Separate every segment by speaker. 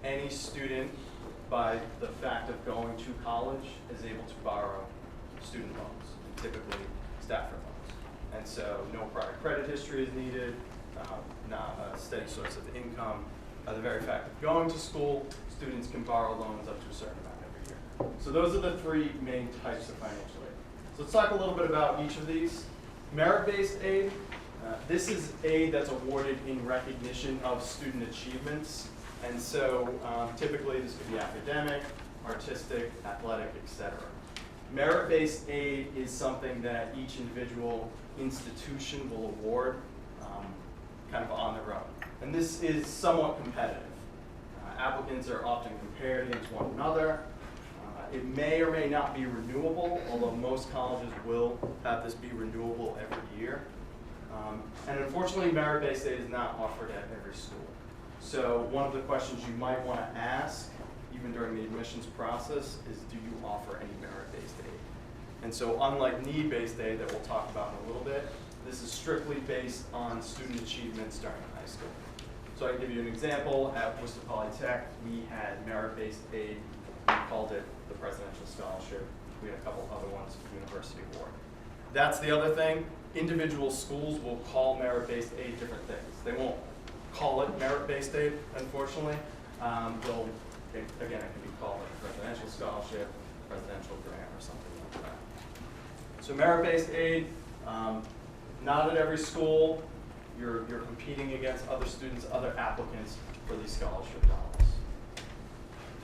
Speaker 1: any student, by the fact of going to college, is able to borrow student loans, typically Stafford loans. And so no prior credit history is needed, not a steady source of income. By the very fact of going to school, students can borrow loans up to a certain amount every year. So those are the three main types of financial aid. So let's talk a little bit about each of these. Merit-based aid. This is aid that's awarded in recognition of student achievements. And so typically this could be academic, artistic, athletic, etc. Merit-based aid is something that each individual institution will award kind of on their own. And this is somewhat competitive. Applicants are often compared against one another. It may or may not be renewable, although most colleges will have this be renewable every year. And unfortunately, merit-based aid is not offered at every school. So one of the questions you might want to ask, even during the admissions process, is do you offer any merit-based aid? And so unlike need-based aid that we'll talk about in a little bit, this is strictly based on student achievements during high school. So I can give you an example. At Worcester Polytech, we had merit-based aid. We called it the Presidential Scholarship. We had a couple other ones for the University Award. That's the other thing. Individual schools will call merit-based aid different things. They won't call it merit-based aid, unfortunately. Again, it can be called like a Presidential Scholarship, Presidential Grant, or something like that. So merit-based aid, not at every school. You're competing against other students, other applicants for these scholarship dollars.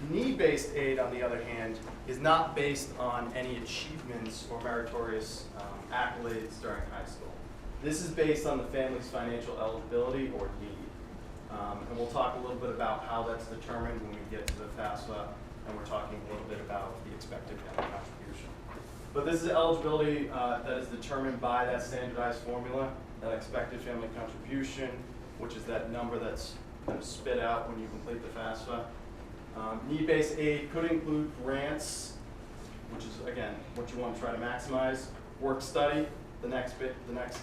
Speaker 1: Need-based aid, on the other hand, is not based on any achievements or meritorious accolades during high school. This is based on the family's financial eligibility or need. And we'll talk a little bit about how that's determined when we get to the FAFSA, and we're talking a little bit about the expected family contribution. But this is eligibility that is determined by that standardized formula, that expected family contribution, which is that number that's kind of spit out when you complete the FAFSA. Need-based aid could include grants, which is, again, what you want to try to maximize, work study, the next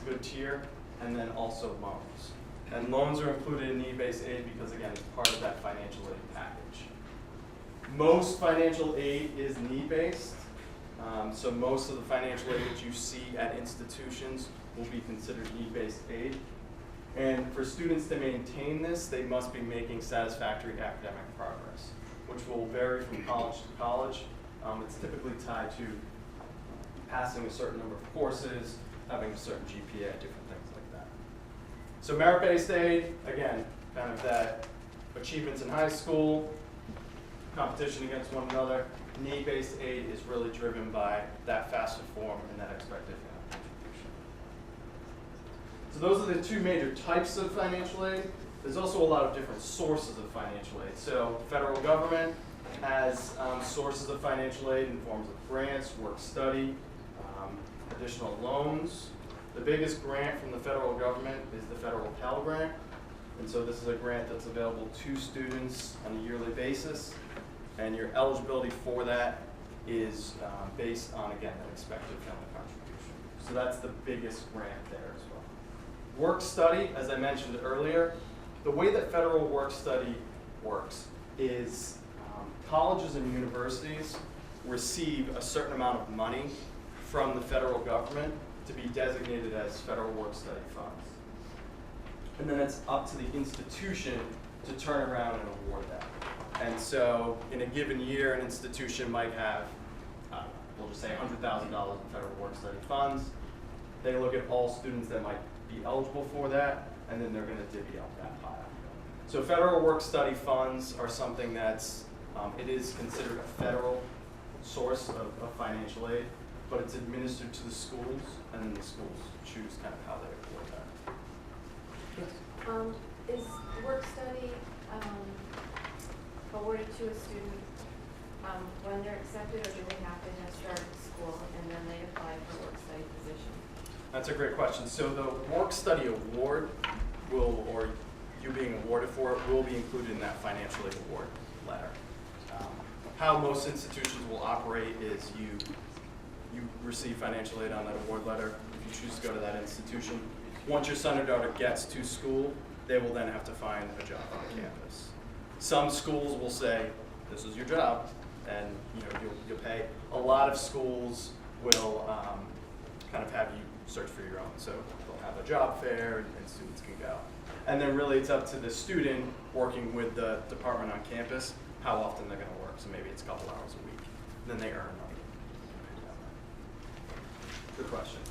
Speaker 1: good tier, and then also loans. And loans are included in need-based aid because, again, it's part of that financial aid package. Most financial aid is need-based, so most of the financial aid that you see at institutions will be considered need-based aid. And for students to maintain this, they must be making satisfactory academic progress, which will vary from college to college. It's typically tied to passing a certain number of courses, having a certain GPA, different things like that. So merit-based aid, again, kind of that achievements in high school, competition against one another. Need-based aid is really driven by that FAFSA form and that expected family contribution. So those are the two major types of financial aid. There's also a lot of different sources of financial aid. So the federal government has sources of financial aid in forms of grants, work study, additional loans. The biggest grant from the federal government is the federal Pell Grant. And so this is a grant that's available to students on a yearly basis. And your eligibility for that is based on, again, that expected family contribution. So that's the biggest grant there as well. Work study, as I mentioned earlier, the way that federal work study works is colleges and universities receive a certain amount of money from the federal government to be designated as federal work study funds. And then it's up to the institution to turn around and award that. And so in a given year, an institution might have, we'll just say $100,000 in federal work study funds. They look at all students that might be eligible for that, and then they're going to divvy up that pie. So federal work study funds are something that's, it is considered a federal source of financial aid, but it's administered to the schools, and then the schools choose kind of how they award that.
Speaker 2: Yes? Is work study awarded to a student when they're accepted, or do they have to have started school and then they apply for work study position?
Speaker 1: That's a great question. So the work study award will, or you being awarded for it, will be included in that financial aid award letter. How most institutions will operate is you receive financial aid on that award letter if you choose to go to that institution. Once your son or daughter gets to school, they will then have to find a job on campus. Some schools will say, this is your job, and you'll pay. A lot of schools will kind of have you search for your own. So they'll have a job fair, and students can go. And then really it's up to the student working with the department on campus how often they're going to work. So maybe it's a couple hours a week. Then they earn money. Good question.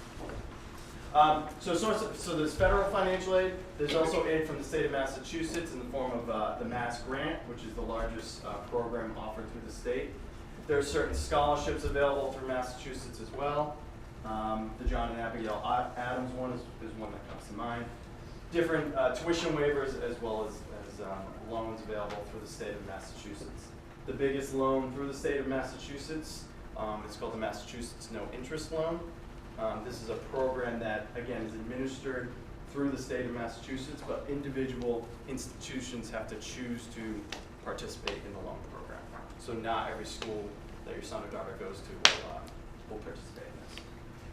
Speaker 1: So there's federal financial aid. There's also aid from the state of Massachusetts in the form of the Mass Grant, which is the largest program offered through the state. There are certain scholarships available through Massachusetts as well. The John and Abigail Adams one is one that comes to mind. Different tuition waivers as well as loans available through the state of Massachusetts. The biggest loan through the state of Massachusetts is called the Massachusetts No Interest Loan. This is a program that, again, is administered through the state of Massachusetts, but individual institutions have to choose to participate in the loan program. So not every school that your son or daughter goes to will participate in this.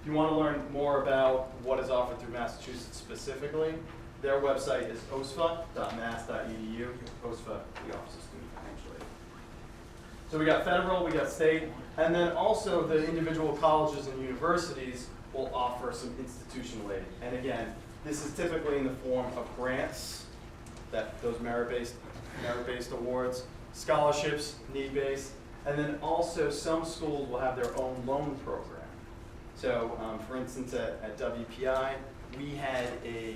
Speaker 1: If you want to learn more about what is offered through Massachusetts specifically, their website is osfa.mass.edu. OSFA, the Office of Student Financial Aid. So we got federal, we got state, and then also the individual colleges and universities will offer some institutional aid. And again, this is typically in the form of grants, those merit-based awards, scholarships, need-based, and then also some schools will have their own loan program. So for instance, at WPI, we had we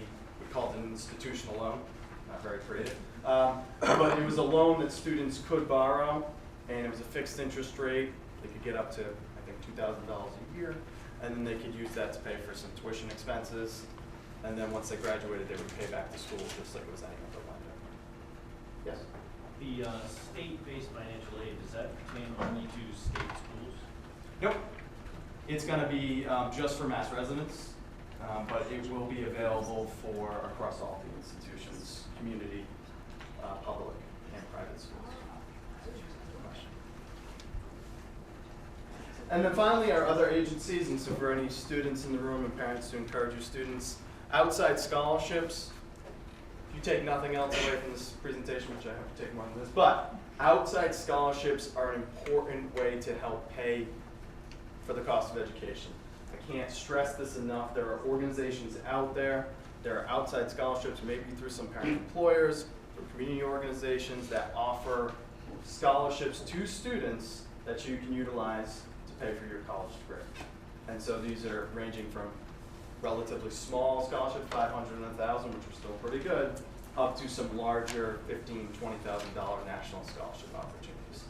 Speaker 1: called it an institutional loan, not very creative, but it was a loan that students could borrow, and it was a fixed interest rate. They could get up to, I think, $2,000 a year, and then they could use that to pay for some tuition expenses, and then once they graduated, they would pay back to school just like it was any other lender. Yes?
Speaker 3: The state-based financial aid, does that pertain only to state schools?
Speaker 1: Nope. It's going to be just for Mass residents, but it will be available for across all the institutions, community, public, and private schools. And then finally, our other agencies, and so for any students in the room and parents to encourage your students, outside scholarships. If you take nothing else away from this presentation, which I have to take more than this, but outside scholarships are an important way to help pay for the cost of education. I can't stress this enough. There are organizations out there, there are outside scholarships, maybe through some parent employers, through community organizations that offer scholarships to students that you can utilize to pay for your college degree. And so these are ranging from relatively small scholarships, $500 and $1,000, which are still pretty good, up to some larger $15,000, $20,000 national scholarship opportunities.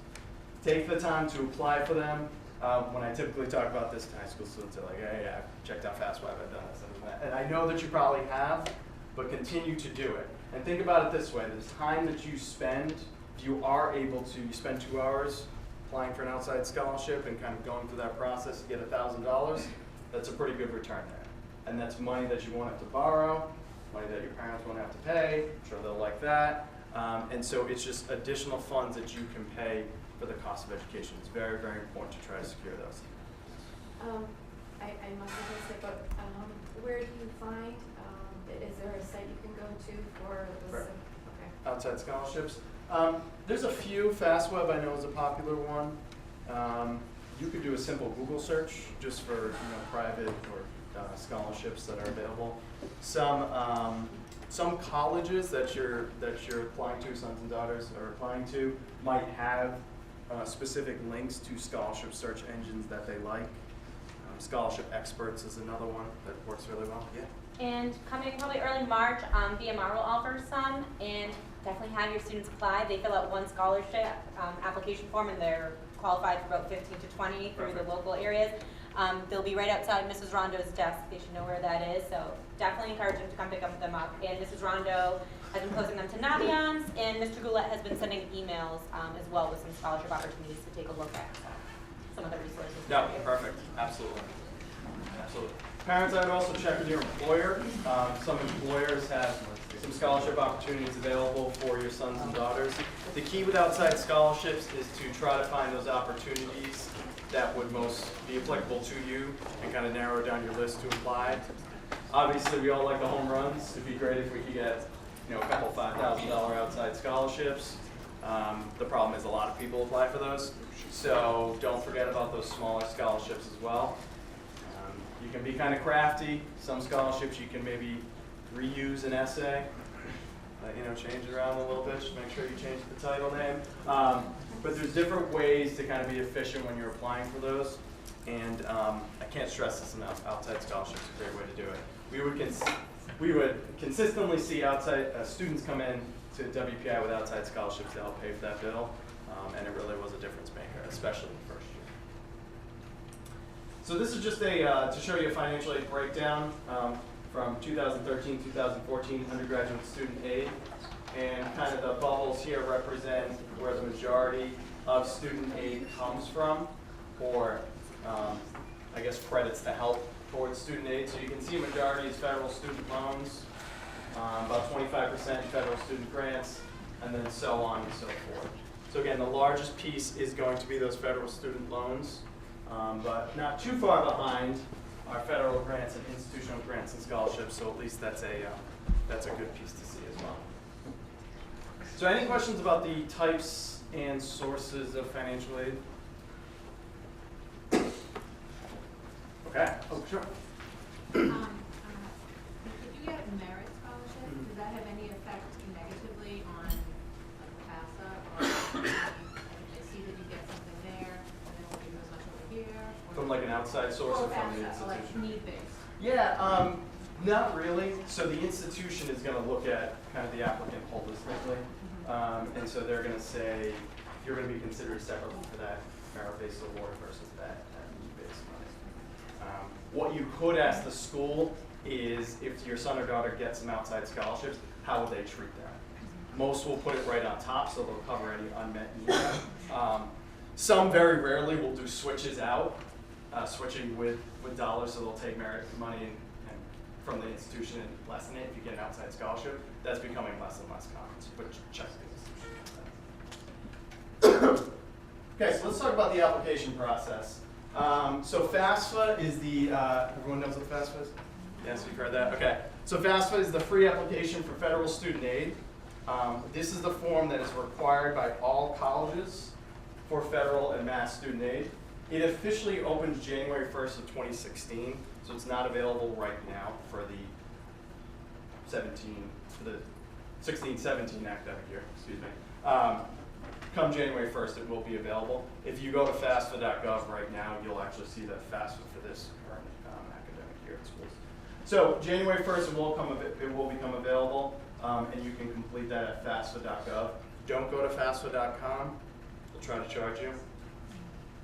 Speaker 1: Take the time to apply for them. When I typically talk about this to high school students, they're like, hey, I've checked out Fastweb, I've done this, I've done that. And I know that you probably have, but continue to do it. And think about it this way, the time that you spend, if you are able to, you spend 2 hours applying for an outside scholarship and kind of going through that process to get $1,000, that's a pretty good return there. And that's money that you won't have to borrow, money that your parents won't have to pay. I'm sure they'll like that. And so it's just additional funds that you can pay for the cost of education. It's very, very important to try to secure those.
Speaker 2: I must have missed it, but where do you find, is there a site you can go to for this?
Speaker 1: Right.
Speaker 2: Okay.
Speaker 1: Outside scholarships. There's a few. Fastweb I know is a popular one. You could do a simple Google search just for private or scholarships that are available. Some colleges that you're applying to, sons and daughters are applying to, might have specific links to scholarship search engines that they like. Scholarship Experts is another one that works really well. Yeah.
Speaker 4: And coming probably early March, BMR will offer some, and definitely have your students apply. They fill out one scholarship application form, and they're qualified for about 15 to 20 through the local areas. They'll be right outside Mrs. Rondo's desk. They should know where that is. So definitely encourage them to come pick them up. And Mrs. Rondo has been posting them to Naviance, and Mr. Goulet has been sending emails as well with some scholarship opportunities to take a look at some of the resources.
Speaker 1: No, perfect. Absolutely. Absolutely. Parents, I would also check with your employer. Some employers have some scholarship opportunities available for your sons and daughters. The key with outside scholarships is to try to find those opportunities that would most be applicable to you and kind of narrow down your list to apply. Obviously, we all like the home runs. It'd be great if we could get a couple $5,000 outside scholarships. The problem is a lot of people apply for those, so don't forget about those smaller scholarships as well. You can be kind of crafty. Some scholarships you can maybe reuse an essay, change it around a little bit, just make sure you change the title name. But there's different ways to kind of be efficient when you're applying for those. And I can't stress this enough, outside scholarships is a great way to do it. We would consistently see outside students come in to WPI with outside scholarships to help pay for that bill, and it really was a difference maker, especially in the first year. So this is just to show you a financial aid breakdown from 2013-2014 undergraduate student aid, and kind of the bubbles here represent where the majority of student aid comes from, or I guess credits to help towards student aid. So you can see a majority is federal student loans, about 25% federal student grants, and then so on and so forth. So again, the largest piece is going to be those federal student loans, but not too far behind are federal grants and institutional grants and scholarships, so at least that's a good piece to see as well. So any questions about the types and sources of financial aid? Okay. Oh, sure.
Speaker 5: If you get a merit scholarship, does that have any effect negatively on FAFSA? Or if they see that you get something there, and they won't give you as much over here?
Speaker 1: From like an outside source or from the
Speaker 5: FAFSA, or like
Speaker 1: institution?
Speaker 5: need-based?
Speaker 1: Yeah, not really. So the institution is going to look at kind of the applicant holistically. And so they're going to say, you're going to be considered separately for that merit-based award versus that need-based money. What you could ask the school is, if your son or daughter gets some outside scholarships, how will they treat them? Most will put it right on top, so they'll cover any unmet needs. Some very rarely will do switches out, switching with dollars, so they'll take merit money and from the institution and lessen it if you get an outside scholarship. That's becoming less and less common, but check the institution. Okay, so let's talk about the application process. So FAFSA is the, everyone knows what FAFSA is? Yes, you've heard that? Okay. So FAFSA is the free application for federal student aid. This is the form that is required by all colleges for federal and mass student aid. It officially opens January 1st of 2016, so it's not available right now for the 16-17 academic year, excuse me. Come January 1st, it will be available. If you go to FAFSA.gov right now, you'll actually see the FAFSA for this current academic year at schools. So January 1st, it will become available, and you can complete that at FAFSA.gov. Don't go to FAFSA.com. They'll try to charge you.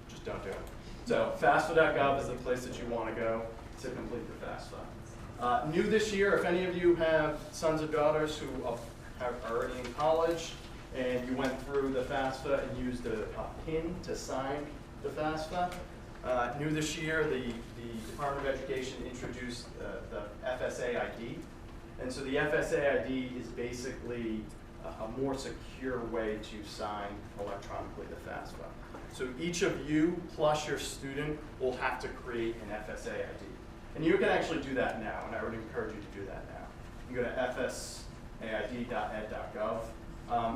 Speaker 1: Just don't do it. So FAFSA.gov is the place that you want to go to complete the FAFSA. New this year, if any of you have sons or daughters who are already in college, and you went through the FAFSA and used a PIN to sign the FAFSA. New this year, the Department of Education introduced the FSA ID. And so the FSA ID is basically a more secure way to sign electronically the FAFSA. So each of you plus your student will have to create an FSA ID. And you can actually do that now, and I would encourage you to do that now. You go to fsaid.ed.gov.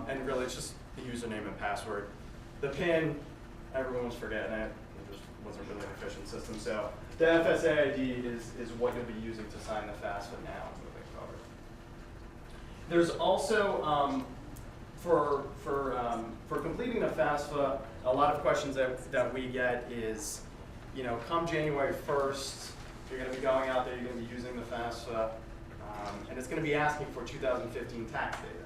Speaker 1: And really, it's just the username and password. The PIN, everyone was forgetting it. It just wasn't really an efficient system. So the FSA ID is what you'll be using to sign the FAFSA now moving forward. There's also, for completing the FAFSA, a lot of questions that we get is, come January 1st, you're going to be going out there, you're going to be using the FAFSA, and it's going to be asking for 2015 tax data.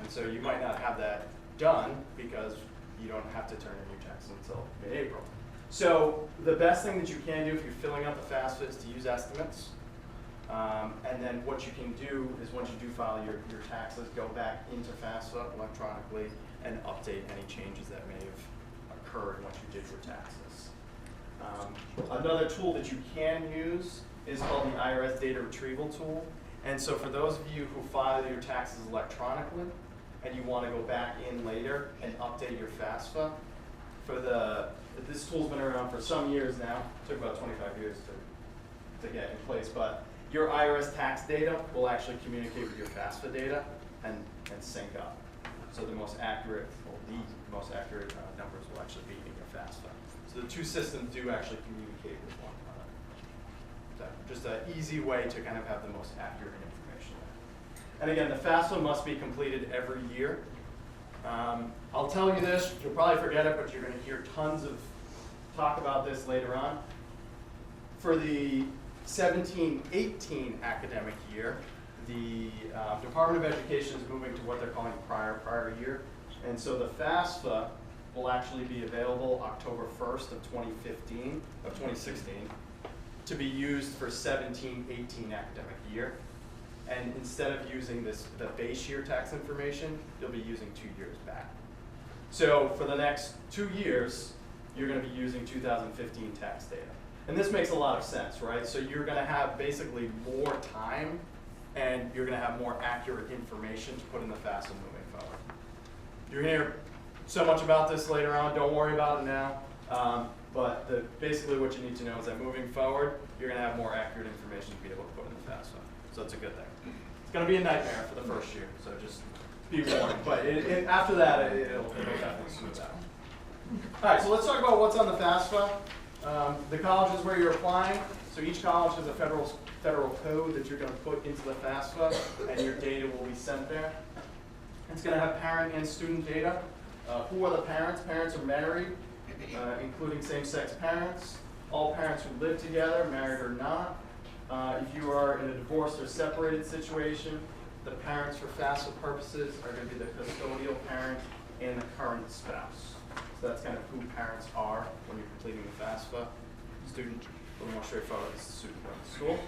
Speaker 1: And so you might not have that done because you don't have to turn in your taxes until mid-April. So the best thing that you can do if you're filling out the FAFSA is to use estimates. And then what you can do is once you do file your taxes, go back into FAFSA electronically and update any changes that may have occurred once you did your taxes. Another tool that you can use is called the IRS Data Retrieval Tool. And so for those of you who file your taxes electronically and you want to go back in later and update your FAFSA, this tool's been around for some years now. It took about 25 years to get in place, but your IRS tax data will actually communicate with your FAFSA data and sync up. So the most accurate, or the most accurate numbers will actually be in your FAFSA. So the two systems do actually communicate with one another. So just an easy way to kind of have the most accurate information. And again, the FAFSA must be completed every year. I'll tell you this, you'll probably forget it, but you're going to hear tons of talk about this later on. For the 17-18 academic year, the Department of Education is moving to what they're calling prior year. And so the FAFSA will actually be available October 1st of 2016 to be used for 17-18 academic year. And instead of using the base year tax information, you'll be using 2 years back. So for the next 2 years, you're going to be using 2015 tax data. And this makes a lot of sense, right? So you're going to have basically more time, and you're going to have more accurate information to put in the FAFSA moving forward. You're going to hear so much about this later on. Don't worry about it now. But basically what you need to know is that moving forward, you're going to have more accurate information to be able to put in the FAFSA. So it's a good thing. It's going to be a nightmare for the first year, so just be warned. But after that, it'll definitely smooth out. All right, so let's talk about what's on the FAFSA. The colleges where you're applying. So each college has a federal code that you're going to put into the FAFSA, and your data will be sent there. It's going to have parent and student data. Who are the parents? Parents are married, including same-sex parents. All parents who live together, married or not. If you are in a divorced or separated situation, the parents for FAFSA purposes are going to be the custodial parent and the current spouse. So that's kind of who parents are when you're completing the FAFSA. Student, a little more straightforward, is the student going to school.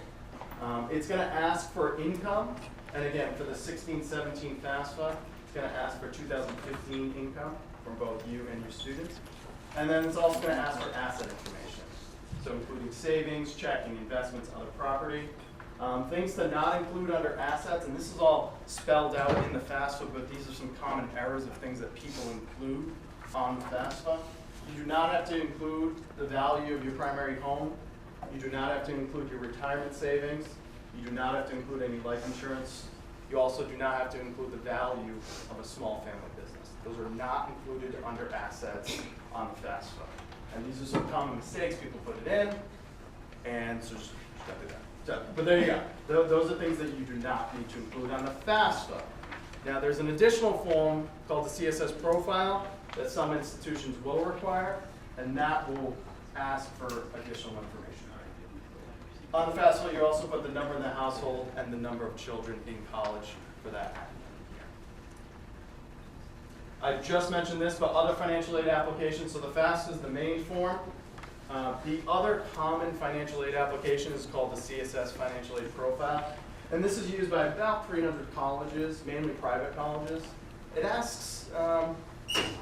Speaker 1: It's going to ask for income, and again, for the 16-17 FAFSA, it's going to ask for 2015 income from both you and your students. And then it's also going to ask for asset information. So including savings, checking, investments, other property. Things to not include under assets, and this is all spelled out in the FAFSA, but these are some common errors of things that people include on the FAFSA. You do not have to include the value of your primary home. You do not have to include your retirement savings. You do not have to include any life insurance. You also do not have to include the value of a small family business. Those are not included under assets on the FAFSA. And these are some common mistakes. People put it in, and so just don't do that. So, but there you go. Those are things that you do not need to include on the FAFSA. Now, there's an additional form called the CSS profile that some institutions will require, and that will ask for additional information. On the FAFSA, you also put the number in the household and the number of children in college for that year. I just mentioned this, but other financial aid applications. So the FAFSA is the main form. The other common financial aid application is called the CSS Financial Aid Profile. And this is used by about 300 colleges, mainly private colleges. It asks,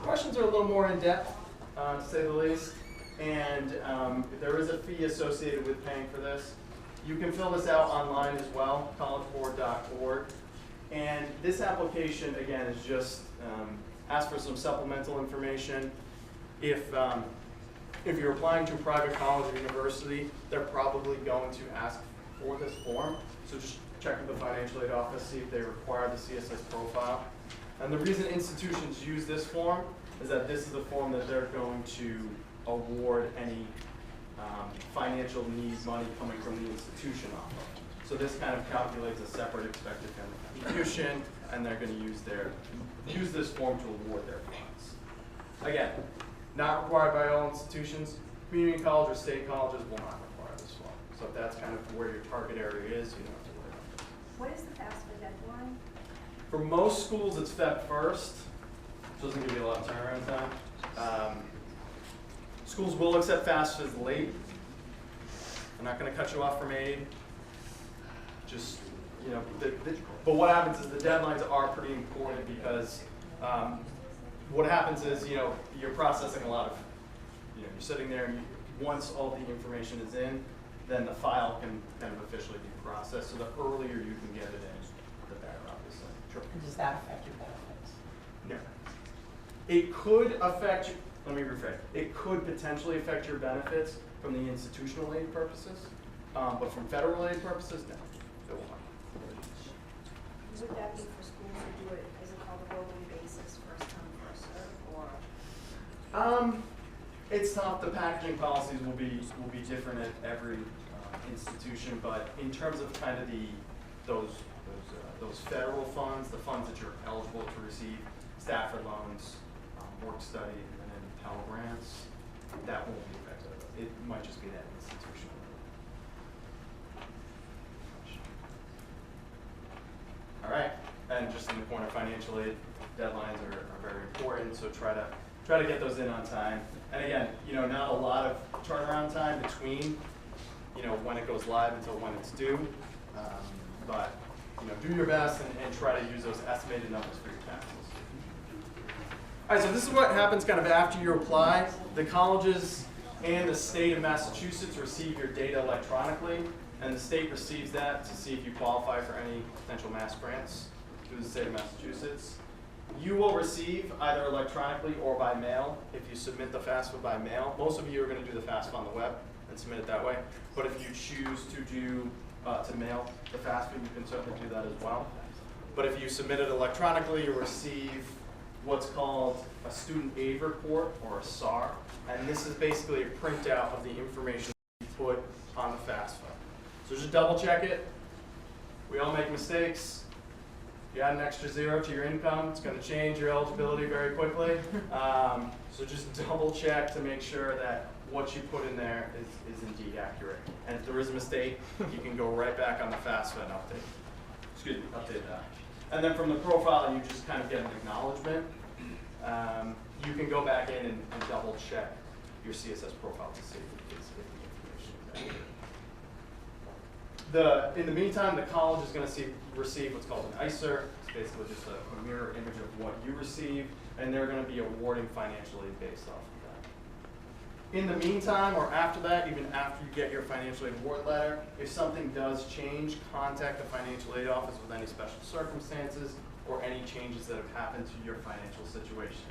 Speaker 1: questions are a little more in depth, to say the least. And there is a fee associated with paying for this. You can fill this out online as well, collegeboard.org. And this application, again, is just ask for some supplemental information. If you're applying to a private college or university, they're probably going to ask for this form. So just check with the financial aid office, see if they require the CSS profile. And the reason institutions use this form is that this is the form that they're going to award any financial needs money coming from the institution off of. So this kind of calculates a separate expected family contribution, and they're going to use this form to award their funds. Again, not required by all institutions. Community college or state colleges will not require this form. So if that's kind of where your target area is, you don't have to worry about it.
Speaker 6: What is the FAFSA deadline?
Speaker 1: For most schools, it's Feb 1st. So it doesn't give you a lot of turnaround time. Schools will accept FAFSAs late. I'm not going to cut you off from aid. Just, you know, but what happens is the deadlines are pretty important because what happens is, you know, you're processing a lot of, you know, you're sitting there and once all the information is in, then the file can kind of officially be processed. So the earlier you can get it in, the better, obviously. Sure.
Speaker 7: Does that affect your benefits?
Speaker 1: No. It could affect, let me rephrase, it could potentially affect your benefits from the institutional aid purposes, but from federal aid purposes, no, it will not.
Speaker 6: Would that be for schools who do it, is it called a rolling basis
Speaker 1: It's tough. The packaging policies will be different at every institution, but in terms of kind of those federal funds, the funds that you're eligible to receive, Stafford loans, work study, and then Pell grants, that won't be affected. It might just be that institution. All right, and just in the point of financial aid, deadlines are very important, so try to get those in on time. And again, not a lot of turnaround time between, when it goes live until when it's due, but do your best and try to use those estimated numbers for your taxes. All right, so this is what happens kind of after you apply. The colleges and the state of Massachusetts receive your data electronically, and the state receives that to see if you qualify for any potential Mass grants through the state of Massachusetts. You will receive either electronically or by mail if you submit the FAFSA by mail. Most of you are going to do the FAFSA on the web and submit it that way. But if you choose to mail the FAFSA, you can certainly do that as well. But if you submit it electronically, you'll receive what's called a student aid report, or a SAR. And this is basically a printout of the information you put on the FAFSA. So just double check it. We all make mistakes. You add an extra 0 to your income, it's going to change your eligibility very quickly. So just double check to make sure that what you put in there is indeed accurate. And if there is a mistake, you can go right back on the FAFSA and update that. And then from the profile, you just kind of get an acknowledgement. You can go back in and double check your CSS profile to see if the information is accurate. In the meantime, the college is going to receive what's called an ICER. It's basically just a mirror image of what you receive, and they're going to be awarding financial aid based off of that. In the meantime, or after that, even after you get your financial aid award letter, if something does change, contact the financial aid office with any special circumstances or any changes that have happened to your financial situation.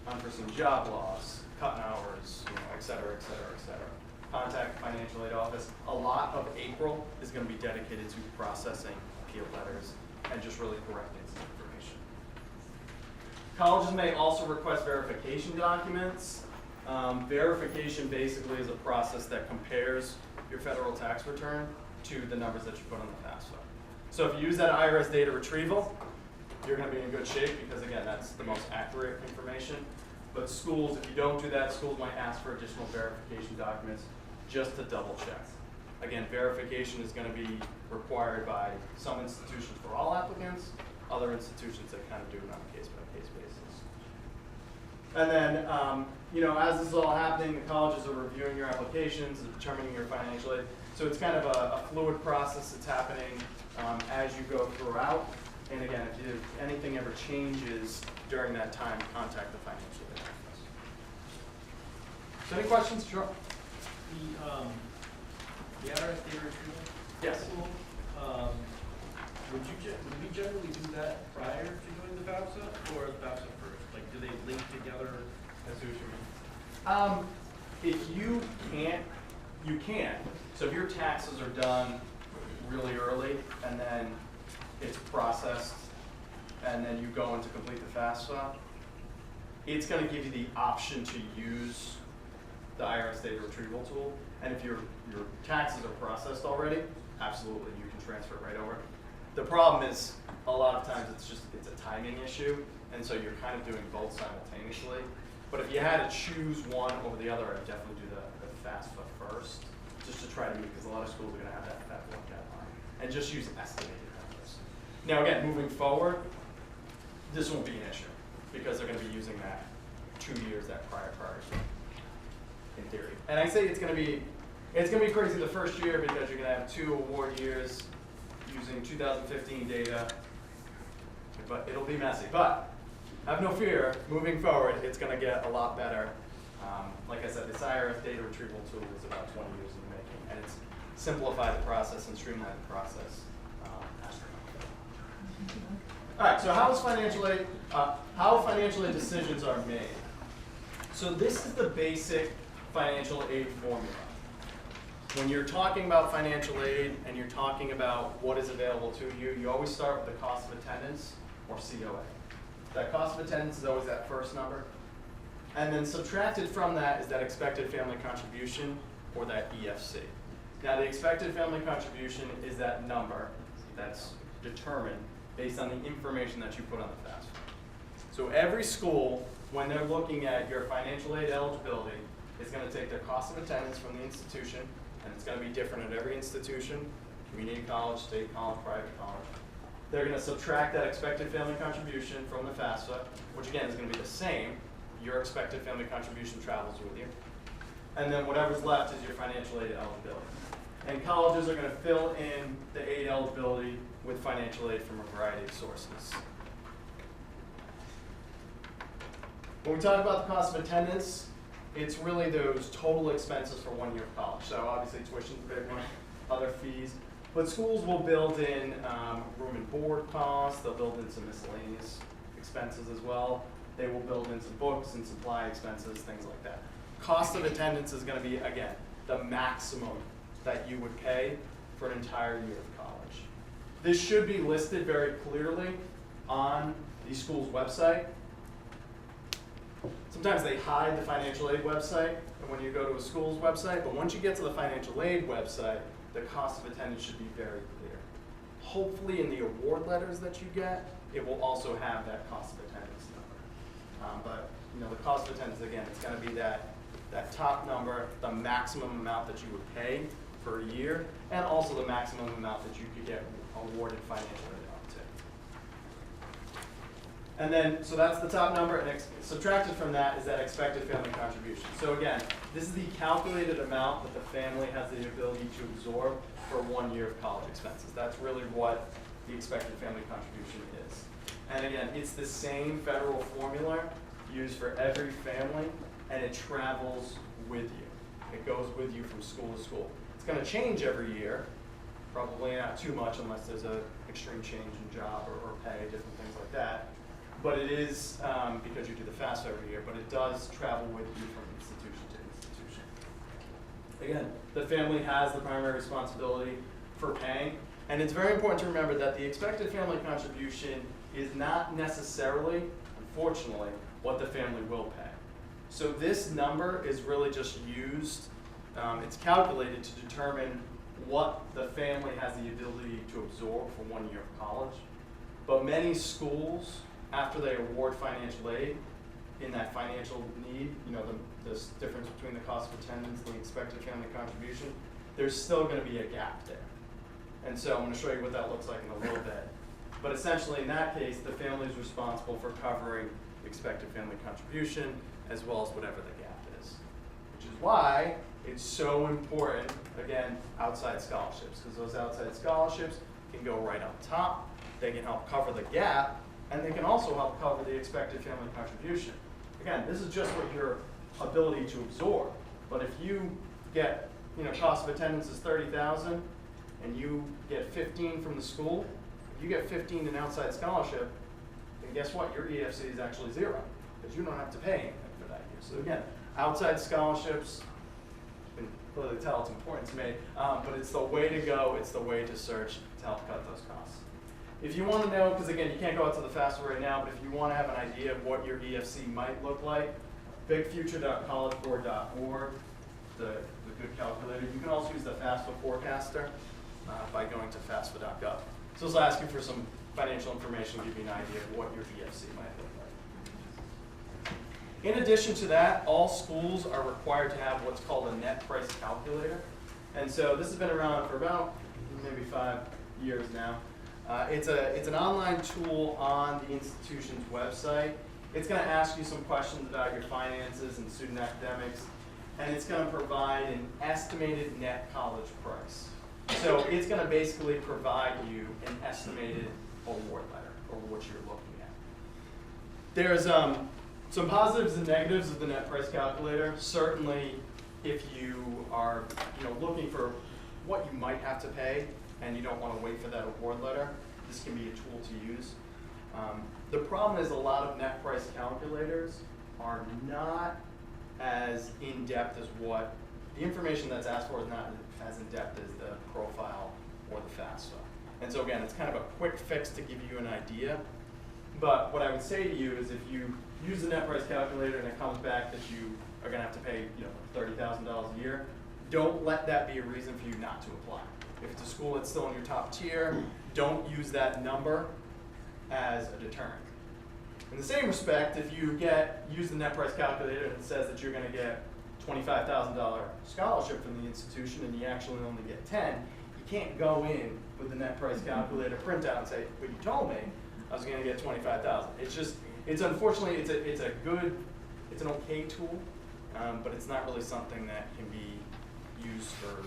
Speaker 1: Unforeseen job loss, cut hours, et cetera, et cetera, et cetera. Contact the financial aid office. A lot of April is going to be dedicated to processing appeal letters and just really correcting some information. Colleges may also request verification documents. Verification basically is a process that compares your federal tax return to the numbers that you put on the FAFSA. So if you use that IRS data retrieval, you're going to be in good shape because, again, that's the most accurate information. But schools, if you don't do that, schools might ask for additional verification documents just to double check. Again, verification is going to be required by some institutions for all applicants, other institutions that kind of do it on a case-by-case basis. And then, as this is all happening, the colleges are reviewing your applications and determining your financial aid. So it's kind of a fluid process that's happening as you go throughout. And again, if anything ever changes during that time, contact the financial aid office. So any questions? Sure.
Speaker 3: The IRS data retrieval?
Speaker 1: Yes.
Speaker 3: Tool, would we generally do that prior to doing the FAFSA or the FAFSA first? Like, do they link together? That's what you mean.
Speaker 1: If you can't, you can. So if your taxes are done really early and then it's processed and then you go in to complete the FAFSA, it's going to give you the option to use the IRS data retrieval tool. And if your taxes are processed already, absolutely, you can transfer it right over. The problem is a lot of times it's a timing issue, and so you're kind of doing both simultaneously. But if you had to choose one over the other, I'd definitely do the FAFSA first, just to try to meet, because a lot of schools are going to have that one deadline, and just use estimated numbers. Now again, moving forward, this won't be an issue, because they're going to be using that 2 years, that prior year, in theory. And I say it's going to be crazy the first year because you're going to have 2 award years using 2015 data, but it'll be messy. But have no fear, moving forward, it's going to get a lot better. Like I said, this IRS data retrieval tool is about 20 years in the making, and it's simplified the process and streamlined the process. All right, so how financial aid decisions are made. So this is the basic financial aid formula. When you're talking about financial aid and you're talking about what is available to you, you always start with the cost of attendance, or COA. That cost of attendance is always that first number. And then subtracted from that is that expected family contribution, or that EFC. Now the expected family contribution is that number that's determined based on the information that you put on the FAFSA. So every school, when they're looking at your financial aid eligibility, is going to take their cost of attendance from the institution, and it's going to be different at every institution, community college, state college, private college. They're going to subtract that expected family contribution from the FAFSA, which again is going to be the same. Your expected family contribution travels with you. And then whatever's left is your financial aid eligibility. And colleges are going to fill in the aid eligibility with financial aid from a variety of sources. When we talk about the cost of attendance, it's really those total expenses for 1 year of college. So obviously tuition's a big one, other fees. But schools will build in room and board costs, they'll build in some miscellaneous expenses as well. They will build in some books and supply expenses, things like that. Cost of attendance is going to be, again, the maximum that you would pay for an entire year of college. This should be listed very clearly on the school's website. Sometimes they hide the financial aid website when you go to a school's website, but once you get to the financial aid website, the cost of attendance should be very clear. Hopefully in the award letters that you get, it will also have that cost of attendance number. But you know, the cost of attendance, again, it's going to be that top number, the maximum amount that you would pay per year, and also the maximum amount that you could get awarded financial aid up to. And then, so that's the top number, and subtracted from that is that expected family contribution. So again, this is the calculated amount that the family has the ability to absorb for 1 year of college expenses. That's really what the expected family contribution is. And again, it's the same federal formula used for every family, and it travels with you. It goes with you from school to school. It's going to change every year, probably not too much unless there's an extreme change in job or pay, different things like that. But it is, because you do the FAFSA every year, but it does travel with you from institution to institution. Again, the family has the primary responsibility for paying, and it's very important to remember that the expected family contribution is not necessarily, unfortunately, what the family will pay. So this number is really just used, it's calculated to determine what the family has the ability to absorb for 1 year of college. But many schools, after they award financial aid in that financial need, you know, the difference between the cost of attendance and the expected family contribution, there's still going to be a gap there. And so I'm going to show you what that looks like in a little bit. But essentially in that case, the family is responsible for covering expected family contribution as well as whatever the gap is. Which is why it's so important, again, outside scholarships, because those outside scholarships can go right on top. They can help cover the gap, and they can also help cover the expected family contribution. Again, this is just what your ability to absorb. But if you get, you know, cost of attendance is $30,000, and you get 15 from the school, if you get 15 in outside scholarship, then guess what? Your EFC is actually 0, because you don't have to pay anything for that year. So again, outside scholarships, you can clearly tell it's important to me, but it's the way to go, it's the way to search to help cut those costs. If you want to know, because again, you can't go out to the FAFSA right now, but if you want to have an idea of what your EFC might look like, bigfuture.collegeboard.org, the good calculator. You can also use the FAFSA forecaster by going to FAFSA.gov. So this will ask you for some financial information, give you an idea of what your EFC might look like. In addition to that, all schools are required to have what's called a net price calculator. And so this has been around for about maybe 5 years now. It's an online tool on the institution's website. It's going to ask you some questions about your finances and student academics, and it's going to provide an estimated net college price. So it's going to basically provide you an estimated award letter over what you're looking at. There's some positives and negatives of the net price calculator. Certainly, if you are looking for what you might have to pay and you don't want to wait for that award letter, this can be a tool to use. The problem is a lot of net price calculators are not as in-depth as what the information that's asked for is not as in-depth as the profile or the FAFSA. And so again, it's kind of a quick fix to give you an idea. But what I would say to you is if you use the net price calculator and it comes back that you are gonna have to pay, $30,000 a year, don't let that be a reason for you not to apply. If it's a school that's still in your top tier, don't use that number as a deterrent. In the same respect, if you use the net price calculator and it says that you're gonna get $25,000 scholarship from the institution and you actually only get 10, you can't go in with the net price calculator printout and say, but you told me I was gonna get 25,000. It's unfortunately, it's an okay tool, but it's not really something that can be used for,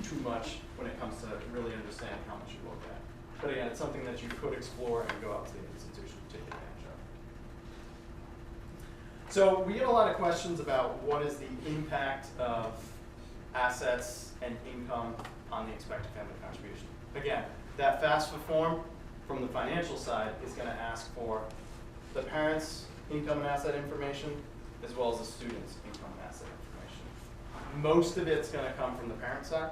Speaker 1: too much when it comes to really understanding how much you look at. But again, it's something that you could explore and go out to the institution to take advantage of. So we get a lot of questions about what is the impact of assets and income on the expected family contribution. Again, that FAFSA form from the financial side is going to ask for the parents' income and asset information as well as the student's income and asset information. Most of it's going to come from the parent side.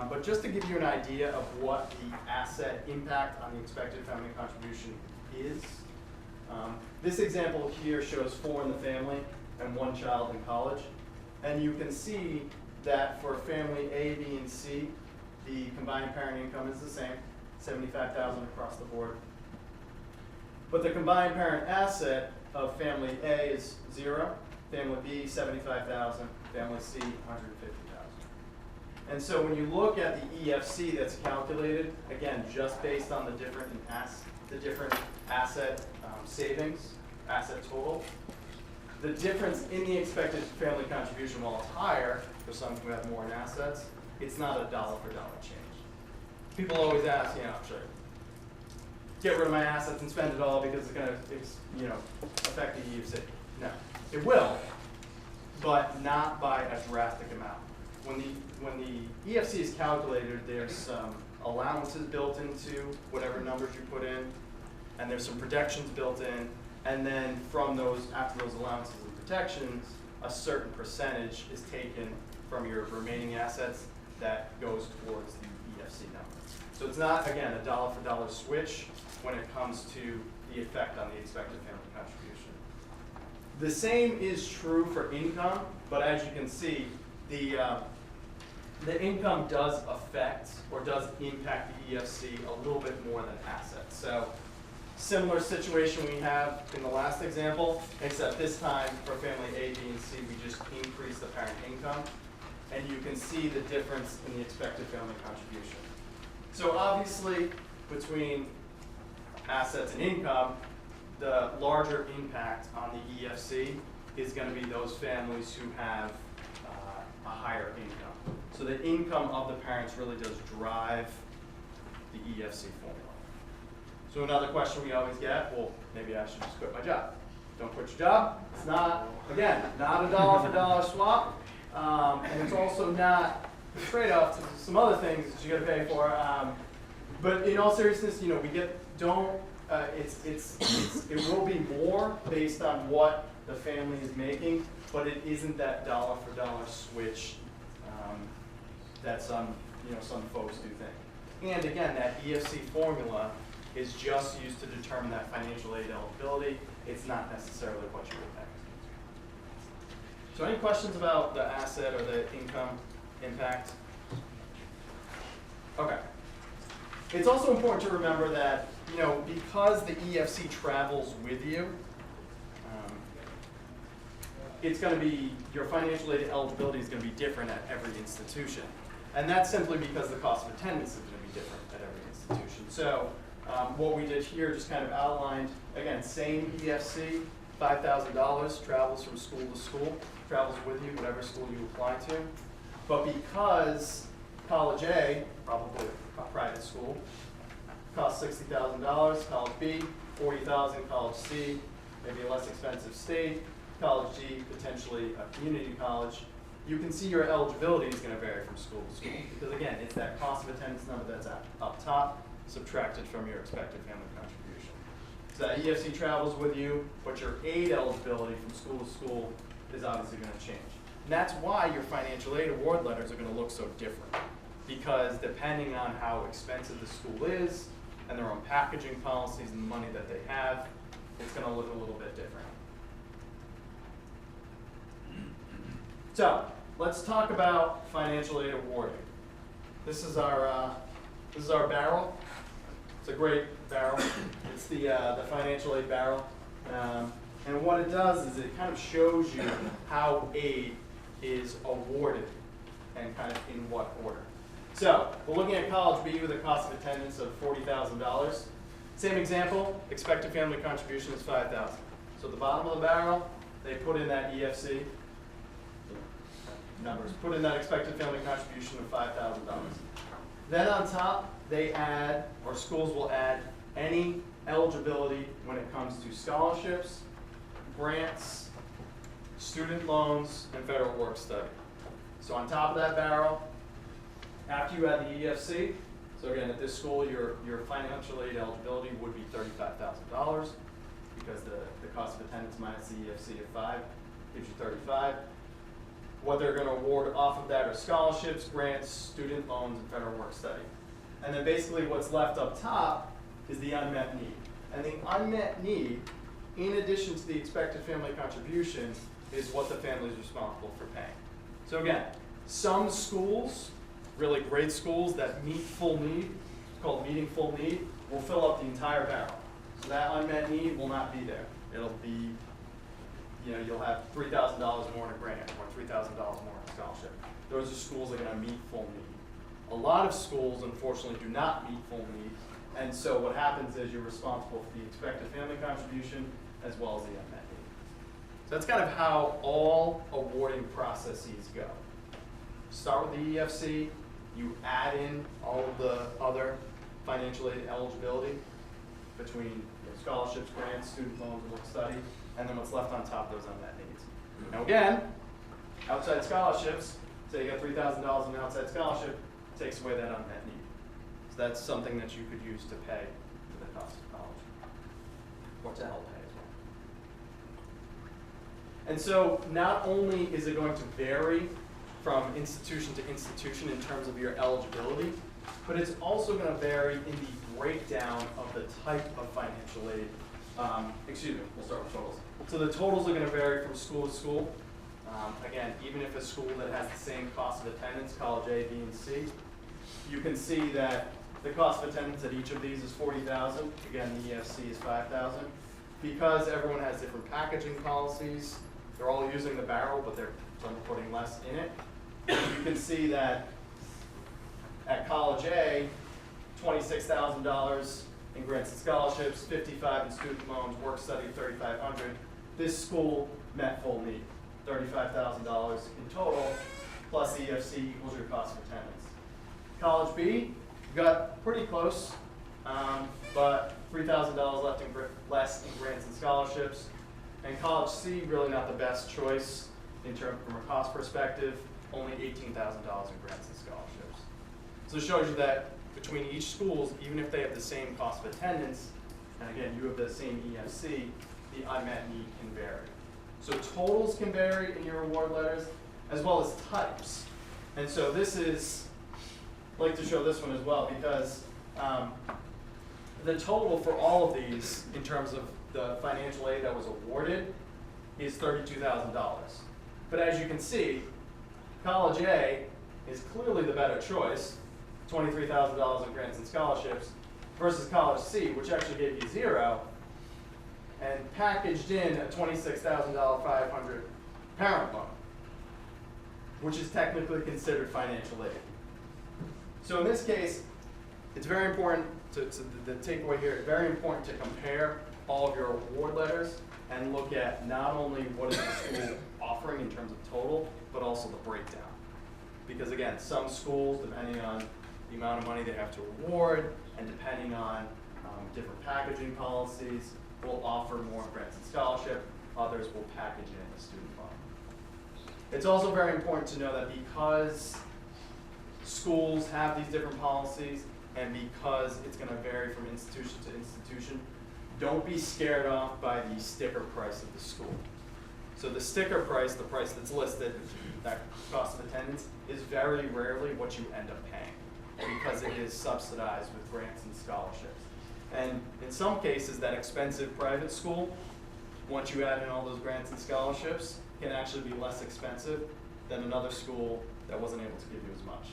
Speaker 1: But just to give you an idea of what the asset impact on the expected family contribution is, this example here shows 4 in the family and 1 child in college. And you can see that for family A, B, and C, the combined parent income is the same, $75,000 across the board. But the combined parent asset of family A is 0, family B, $75,000, family C, $150,000. And so when you look at the EFC that's calculated, again, just based on the different asset savings, asset total, the difference in the expected family contribution, while it's higher for some who have more in assets, it's not a dollar for dollar change. People always ask, should I get rid of my assets and spend it all because it's going to, affect the EFC? No, it will, but not by a drastic amount. When the EFC is calculated, there's some allowances built into whatever numbers you put in, and there's some protections built in, and then from after those allowances and protections, a certain percentage is taken from your remaining assets that goes towards the EFC number. So it's not, again, a dollar for dollar switch when it comes to the effect on the expected family contribution. The same is true for income, but as you can see, the income does affect or does impact the EFC a little bit more than assets. So similar situation we have in the last example, except this time for family A, B, and C, we just increase the parent income. And you can see the difference in the expected family contribution. So obviously, between assets and income, the larger impact on the EFC is going to be those families who have a higher income. So the income of the parents really does drive the EFC formula. So another question we always get, well, maybe I should just quit my job. Don't quit your job. It's not, again, not a dollar for dollar swap. And it's also not a trade-off to some other things that you got to pay for. But in all seriousness, it will be more based on what the family is making, but it isn't that dollar for dollar switch that some folks do think. And again, that EFC formula is just used to determine that financial aid eligibility. It's not necessarily what you would pay. So any questions about the asset or the income impact? Okay. It's also important to remember that, because the EFC travels with you, it's going to be, your financial aid eligibility is going to be different at every institution. And that's simply because the cost of attendance is going to be different at every institution. So what we did here just kind of outlined, again, same EFC, $5,000, travels from school to school, travels with you, whatever school you apply to. But because College A, probably a private school, costs $60,000, College B, $40,000, College C, maybe a less expensive state, College D, potentially a community college, you can see your eligibility is going to vary from school to school. Because again, it's that cost of attendance number that's up top, subtracted from your expected family contribution. So that EFC travels with you, but your aid eligibility from school to school is obviously going to change. And that's why your financial aid award letters are going to look so different. Because depending on how expensive the school is, and their own packaging policies and the money that they have, it's going to look a little bit different. So let's talk about financial aid awarding. This is our barrel. It's a great barrel. It's the financial aid barrel. And what it does is it kind of shows you how aid is awarded and kind of in what order. So we're looking at College B with a cost of attendance of $40,000. Same example, expected family contribution is $5,000. So at the bottom of the barrel, they put in that EFC numbers, put in that expected family contribution of $5,000. Then on top, they add, or schools will add, any eligibility when it comes to scholarships, grants, student loans, and federal work study. So on top of that barrel, after you add the EFC, so again, at this school, your financial aid eligibility would be $35,000 because the cost of attendance minus the EFC of 5 gives you 35. What they're going to award off of that are scholarships, grants, student loans, and federal work study. And then basically what's left up top is the unmet need. And the unmet need, in addition to the expected family contribution, is what the family is responsible for paying. So again, some schools, really great schools that meet full need, it's called meeting full need, will fill up the entire barrel. So that unmet need will not be there. It'll be, you'll have $3,000 more in a grant or $3,000 more in a scholarship. Those are schools that are going to meet full need. A lot of schools, unfortunately, do not meet full need, and so what happens is you're responsible for the expected family contribution as well as the unmet need. So that's kind of how all awarding processes go. Start with the EFC, you add in all of the other financial aid eligibility between scholarships, grants, student loans, and work study, and then what's left on top of those unmet needs. Now again, outside scholarships, say you got $3,000 in an outside scholarship, takes away that unmet need. So that's something that you could use to pay for the cost of college, or to help pay as well. And so not only is it going to vary from institution to institution in terms of your eligibility, but it's also going to vary in the breakdown of the type of financial aid. We'll start with totals. So the totals are going to vary from school to school. Again, even if a school that has the same cost of attendance, college A, B, and C, you can see that the cost of attendance at each of these is $40,000. Again, the EFC is $5,000. Because everyone has different packaging policies, they're all using the barrel, but they're putting less in it. You can see that at college A, $26,000 in grants and scholarships, $55,000 in student loans, work study, $3,500. This school met full need, $35,000 in total, plus EFC equals your cost of attendance. College B, got pretty close, but $3,000 less in grants and scholarships. And college C, really not the best choice in terms from a cost perspective, only $18,000 in grants and scholarships. So it shows you that between each schools, even if they have the same cost of attendance, and again, you have the same EFC, the unmet need can vary. So totals can vary in your award letters, as well as types. And so this is, I'd like to show this one as well, because the total for all of these, in terms of the financial aid that was awarded, is $32,000. But as you can see, College A is clearly the better choice, $23,000 in grants and scholarships, versus College C, which actually gave you 0, and packaged in a $26,000 500 parent loan, which is technically considered financial aid. So in this case, it's very important the takeaway here, it's very important to compare all of your award letters and look at not only what is the school offering in terms of total, but also the breakdown. Because again, some schools, depending on the amount of money they have to award, and depending on different packaging policies, will offer more grants and scholarship, others will package in a student loan. It's also very important to know that because schools have these different policies, and because it's going to vary from institution to institution, don't be scared off by the sticker price of the school. So the sticker price, the price that's listed, that cost of attendance, is very rarely what you end up paying, because it is subsidized with grants and scholarships. And in some cases, that expensive private school, once you add in all those grants and scholarships, can actually be less expensive than another school that wasn't able to give you as much.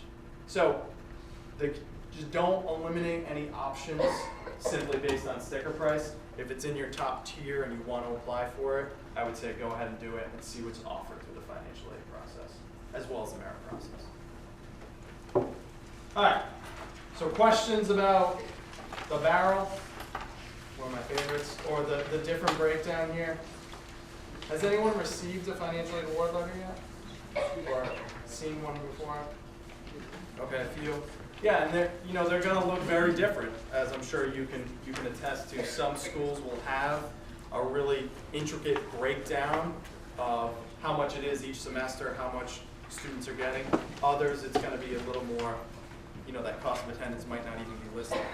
Speaker 1: So just don't eliminate any options simply based on sticker price. If it's in your top tier and you want to apply for it, I would say go ahead and do it and see what's offered through the financial aid process, as well as the merit process. All right, so questions about the barrel, one of my favorites, or the different breakdown here. Has anyone received a financial aid award letter yet? Or seen one before? Okay, a few. Yeah, and they're going to look very different, as I'm sure you can attest to. Some schools will have a really intricate breakdown of how much it is each semester, how much students are getting. Others, it's going to be a little more, that cost of attendance might not even be listed.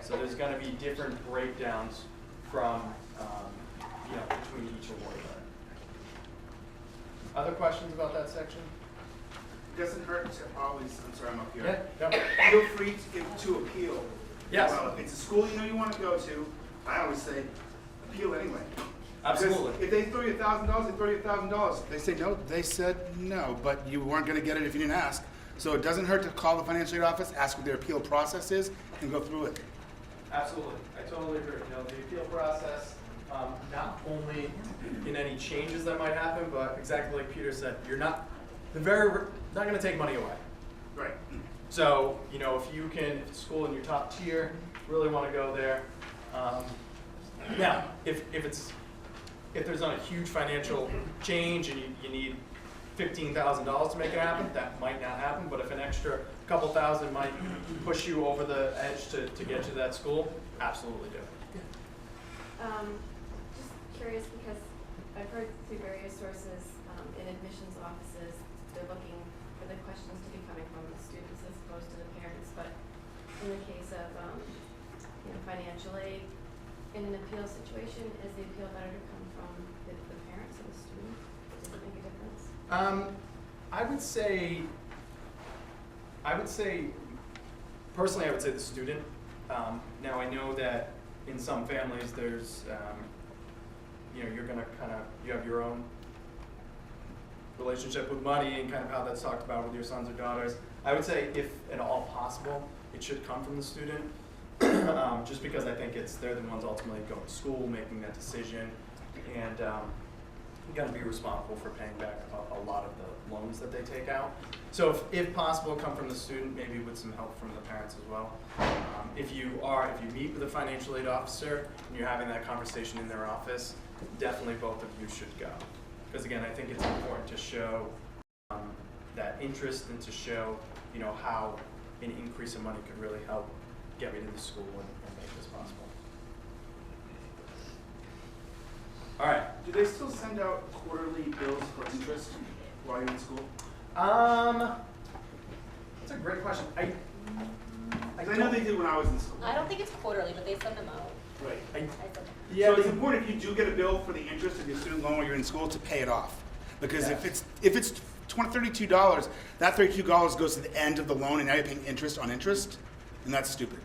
Speaker 1: So there's going to be different breakdowns from, between each award letter. Other questions about that section?
Speaker 8: It doesn't hurt to always, I'm sorry, I'm up here.
Speaker 1: Yeah.
Speaker 8: Feel free to appeal.
Speaker 1: Yes.
Speaker 8: Well, if it's a school you want to go to, I always say, appeal anyway.
Speaker 1: Absolutely.
Speaker 8: Because if they throw you $1,000, they throw you $1,000. If they say no, they said no, but you weren't going to get it if you didn't ask. So it doesn't hurt to call the financial aid office, ask what their appeal process is, and go through it.
Speaker 1: Absolutely. I totally agree. The appeal process, not only in any changes that might happen, but exactly like Peter said, they're not going to take money away.
Speaker 8: Right.
Speaker 1: So, if the school in your top tier really want to go there, now, if there's not a huge financial change and you need $15,000 to make it happen, that might not happen. But if an extra couple thousand might push you over the edge to get to that school, absolutely do.
Speaker 2: Just curious because I've heard through various sources in admissions offices, they're looking for the questions to be coming from the students as opposed to the parents. But in the case of financial aid, in an appeal situation, is the appeal better to come from the parents or the student? Does it make a difference?
Speaker 1: I would say, personally, I would say the student. Now I know that in some families there's, you're gonna you have your own relationship with money and kind of how that's talked about with your sons or daughters. I would say if at all possible, it should come from the student. Just because I think they're the ones ultimately going to school, making that decision, and going to be responsible for paying back a lot of the loans that they take out. So if possible, come from the student, maybe with some help from the parents as well. If you meet with a financial aid officer and you're having that conversation in their office, definitely both of you should go. Because again, I think it's important to show that interest and to show how an increase in money could really help get me to the school and make this possible. All right.
Speaker 8: Do they still send out quarterly bills for interest while you're in school?
Speaker 1: That's a great question. I
Speaker 8: know they did when I was in school.
Speaker 4: I don't think it's quarterly, but they send them out.
Speaker 8: Right.
Speaker 4: I send them.
Speaker 8: So it's important if you do get a bill for the interest of your student loan while you're in school to pay it off. Because if it's $32, that $32 goes to the end of the loan and now you're paying interest on interest, and that's stupid.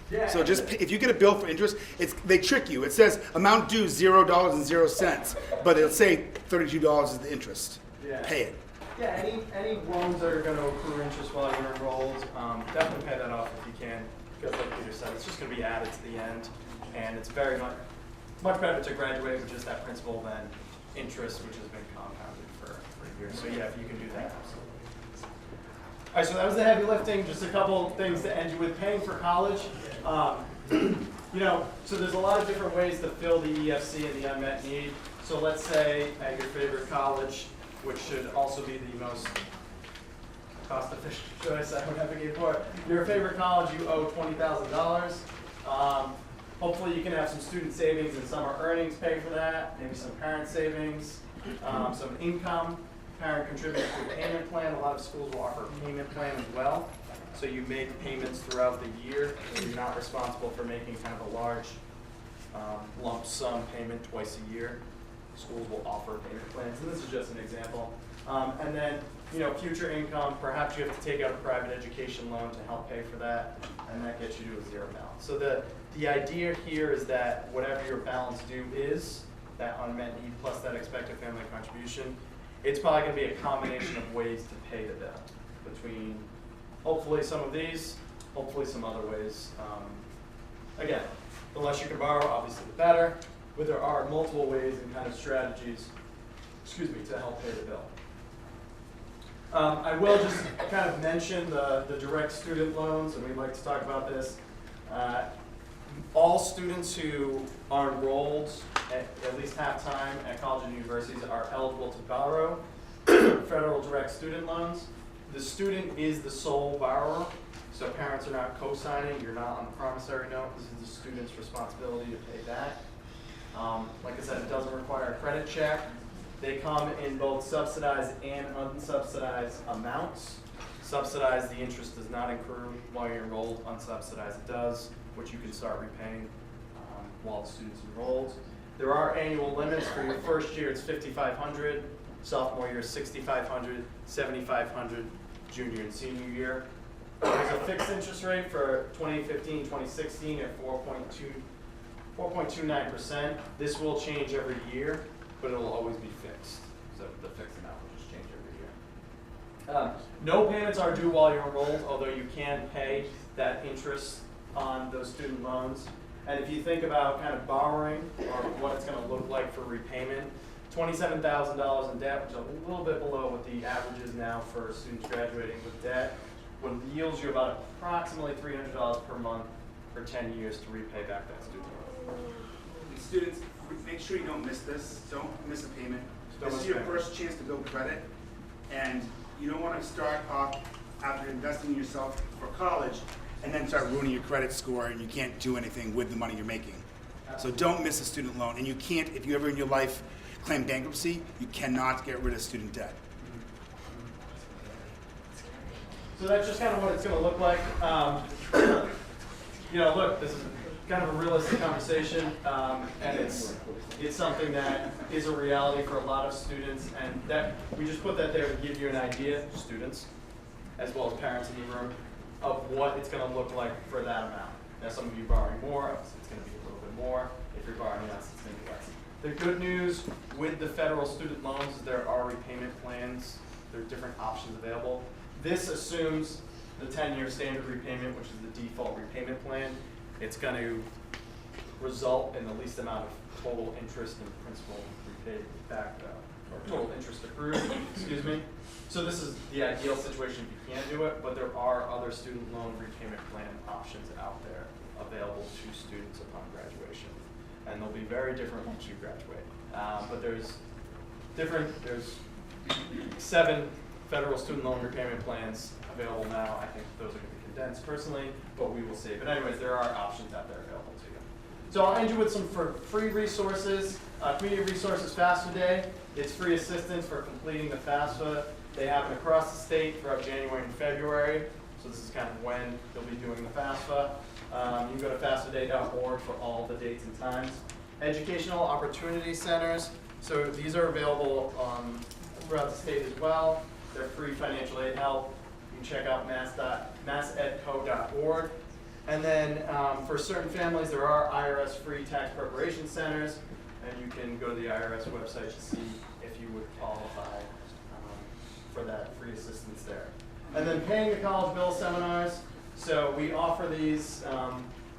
Speaker 1: Yeah.
Speaker 8: So if you get a bill for interest, they trick you. It says amount due $0.00, but it'll say $32 is the interest.
Speaker 1: Yeah.
Speaker 8: Pay it.
Speaker 1: Yeah, any loans that are going to accrue interest while you're enrolled, definitely pay that off if you can. Because like Peter said, it's just going to be added to the end, and it's very much better to graduate with just that principal than interest, which has been compounded for years. So yeah, if you can do that, absolutely. All right, so that was the heavy lifting. Just a couple things to end you with. Paying for college. So there's a lot of different ways to fill the EFC and the unmet need. So let's say at your favorite college, which should also be the most cost-efficient choice I would advocate for. Your favorite college, you owe $20,000. Hopefully you can have some student savings and summer earnings pay for that, maybe some parent savings, some income. Parent contributes to a payment plan. A lot of schools will offer a payment plan as well. So you make payments throughout the year. You're not responsible for making kind of a large lump sum payment twice a year. Schools will offer payment plans, and this is just an example. And then, future income, perhaps you have to take out a private education loan to help pay for that, and that gets you to a zero balance. So the The idea here is that whatever your balance due is, that unmet need plus that expected family contribution, it's probably going to be a combination of ways to pay the bill between hopefully some of these, hopefully some other ways. Again, the less you can borrow, obviously the better, but there are multiple ways and kind of strategies, to help pay the bill. I will just kind of mention the direct student loans, and we'd like to talk about this. All students who are enrolled at least half-time at college and universities are eligible to borrow federal direct student loans. The student is the sole borrower, so parents are not co-signing. You're not on the promissory note. This is the student's responsibility to pay that. Like I said, it doesn't require a credit check. They come in both subsidized and unsubsidized amounts. Subsidized, the interest does not accrue while you're enrolled. Unsubsidized, it does, which you can start repaying while the student's enrolled. There are annual limits. For your first year, it's $5,500. Sophomore year, $6,500, $7,500, junior and senior year. There's a fixed interest rate for 2015, 2016 at 4.29%. This will change every year, but it will always be fixed. So the fixed amount will just change every year. No payments are due while you're enrolled, although you can pay that interest on those student loans. And if you think about kind of borrowing or what it's going to look like for repayment, $27,000 in debt, which is a little bit below what the average is now for students graduating with debt, would yield you about approximately $300 per month for 10 years to repay back that student loan.
Speaker 8: Students, make sure you don't miss this. Don't miss a payment.
Speaker 1: Don't
Speaker 8: This
Speaker 1: miss
Speaker 8: is your
Speaker 1: a payment.
Speaker 8: first chance to build credit, and you don't want to start off after investing in yourself for college and then start ruining your credit score and you can't do anything with the money you're making. So don't miss a student loan, and you can't, if you ever in your life claim bankruptcy, you cannot get rid of student debt.
Speaker 1: So that's just kind of what it's going to look like. Look, this is kind of a realistic conversation, and it's something that is a reality for a lot of students, and that we just put that there to give you an idea, students, as well as parents in the room, of what it's going to look like for that amount. Now, some of you borrowing more, obviously it's going to be a little bit more. If you're borrowing less, it's going to be less. The good news with the federal student loans is there are repayment plans. There are different options available. This assumes the 10-year standard repayment, which is the default repayment plan. It's going to result in the least amount of total interest and principal repaid back, or total interest accrued, excuse me. So this is the ideal situation if you can't do it, but there are other student loan repayment plan options out there available to students upon graduation. And they'll be very different once you graduate. But there's 7 federal student loan repayment plans available now. I think those are going to be condensed personally, but we will see. But anyways, there are options out there available to you. So I'll end you with some free resources. Community Resources FAFSA Day. It's free assistance for completing the FAFSA. They happen across the state throughout January and February. So this is kind of when they'll be doing the FAFSA. You can go to fafsaday.org for all the dates and times. Educational Opportunity Centers. So these are available throughout the state as well. They're free financial aid help. You can check out massedco.org. And then for certain families, there are IRS free tax preparation centers. And you can go to the IRS website to see if you would qualify for that free assistance there. And then paying the college bill seminars. So we offer these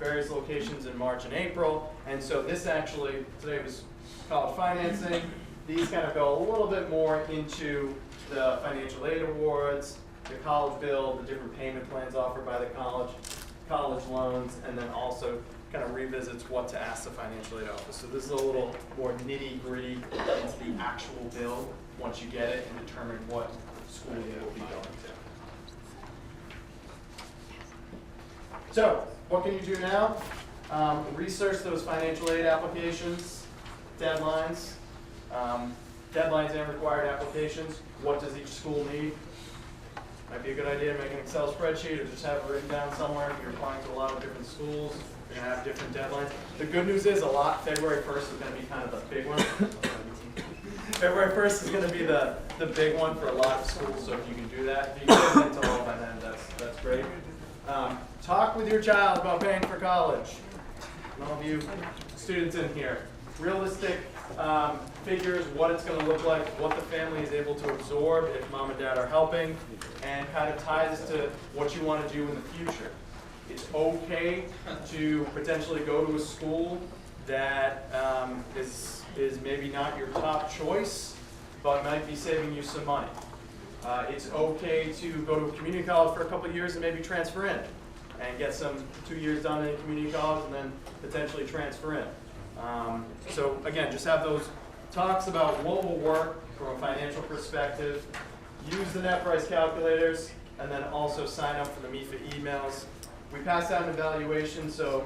Speaker 1: various locations in March and April. And so this actually, today was college financing. These kind of go a little bit more into the financial aid awards, the college bill, the different payment plans offered by the college loans, and then also kind of revisits what to ask the financial aid office. So this is a little more nitty-gritty into the actual bill once you get it and determine what school you will be going to. So, what can you do now? Research those financial aid applications, deadlines, deadlines and required applications. What does each school need? Might be a good idea to make an Excel spreadsheet or just have it written down somewhere. If you're applying to a lot of different schools, you're going to have different deadlines. The good news is February 1st is going to be kind of the big one. February 1st is going to be the big one for a lot of schools, so if you can do that, if you can get it to all by then, that's great. Talk with your child about paying for college. and all of you students in here, realistic figures, what it's going to look like, what the family is able to absorb if mom and dad are helping, and kind of ties to what you want to do in the future. It's okay to potentially go to a school that is maybe not your top choice, but might be saving you some money. It's okay to go to a community college for a couple of years and maybe transfer in and get some 2 years done in community college and then potentially transfer in. So again, just have those talks about what will work from a financial perspective. Use the net price calculators, and then also sign up for the MIFA emails. We pass out an evaluation, so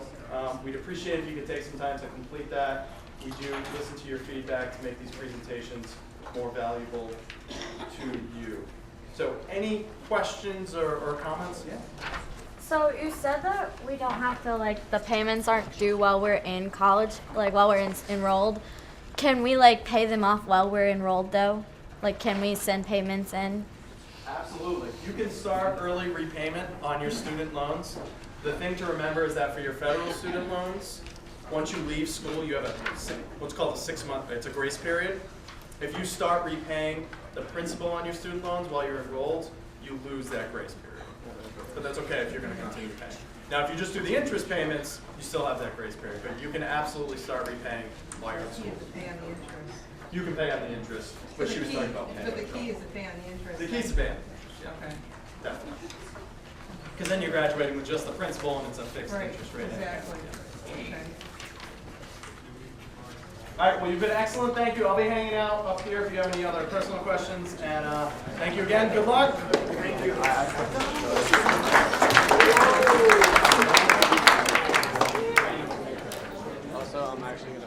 Speaker 1: we'd appreciate if you could take some time to complete that. We do listen to your feedback to make these presentations more valuable to you. So any questions or comments? Yeah.
Speaker 9: So you said that we don't have to, like, the payments aren't due while we're in college, like while we're enrolled. Can we, like, pay them off while we're enrolled though? Like, can we send payments in?
Speaker 1: Absolutely. You can start early repayment on your student loans. The thing to remember is that for your federal student loans, once you leave school, you have what's called a 6-month, it's a grace period. If you start repaying the principal on your student loans while you're enrolled, you lose that grace period. But that's okay if you're going to continue paying. Now, if you just do the interest payments, you still have that grace period. But you can absolutely start repaying while you're in school.
Speaker 10: Pay on the interest.
Speaker 1: You can pay on the interest, but she was talking about paying.
Speaker 10: But the key is to pay on the interest.
Speaker 1: The key is to pay on the interest, yeah.
Speaker 10: Okay.
Speaker 1: Definitely. Because then you're graduating with just the principal and it's a fixed
Speaker 10: Right,
Speaker 1: interest rate.
Speaker 10: exactly. Okay.
Speaker 1: All right, well, you've been excellent. Thank you. I'll be hanging out up here if you have any other personal questions. And thank you again. Good luck. Thank you.
Speaker 11: Also, I'm actually going to